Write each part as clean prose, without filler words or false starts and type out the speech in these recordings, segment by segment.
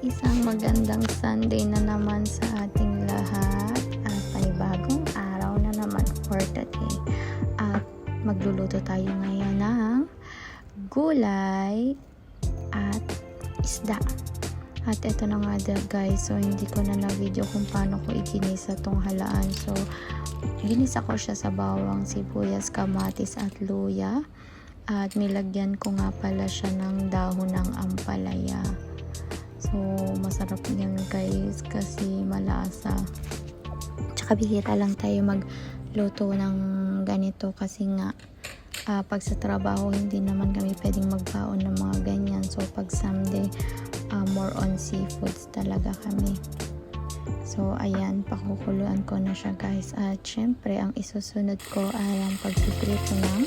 Isang magandang Sunday na naman sa ating lahat at panibagong araw na naman for today. At magluluto tayo ngayon ng gulay at isda. At eto na nga guys, so hindi ko na na-video kung paano ko iginisa tong halaan. So ginisa ko siya sa bawang, sibuyas, kamatis at luya. At nilagyan ko nga pala siya ng dahon ng ampalaya. So masarap yan guys kasi malasa. Tsaka bihira lang tayo magluto ng ganito kasi nga pag sa trabaho hindi naman kami pwedeng magbaon ng mga ganyan. So pag Sunday more on seafoods talaga kami. So ayan, pakukuluan ko na siya guys. At syempre ang isusunod ko ay ang pagsiprito ng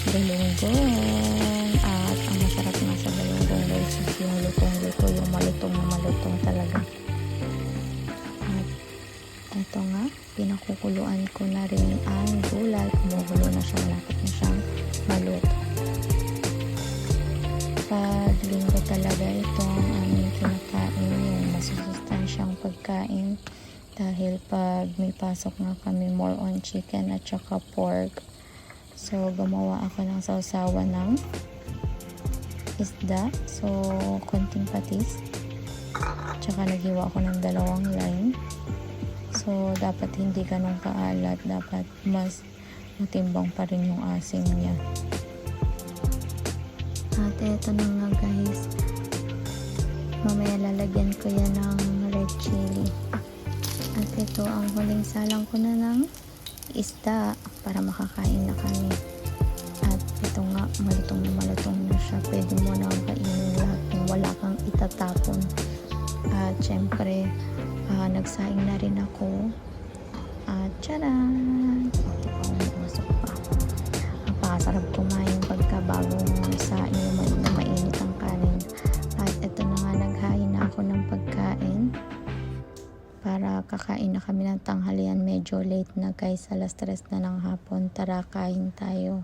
galunggong. At ang masarap nga sa galunggong guys is yung lutong-luto, yung malutong na malutong talaga. At eto nga, pinakukuluan ko na rin ang gulay. Kumukulo na siya, malapit na siyang maluto. Pag linggo talaga itong aming kinakain, yung masusustansyang pagkain. Dahil pag may pasok nga kami, more on chicken at saka pork. So, gumawa ako ng sausawan ng isda. So, konting patis. Tsaka naghiwa ako ng 2 line. So, dapat hindi ganun kaalat. Dapat mas matimbang pa rin yung asim niya. At eto na nga guys. Mamaya lalagyan ko yan ng red chili. At ito ang huling salang ko na ng isda para makakain na kami. At ito nga, malutong na siya. Pwede mo na kainin lahat kung wala kang itatapon. At syempre nagsaing na rin ako. At tcharan! Masok pa. Napakasarap kumain pagka bagong saing na mainit ang kanin. At ito na nga, naghain na ako ng pagkain para kakain na kami ng tanghalian. Medyo late na guys, alas 3 na ng hapon. Tara, kain tayo.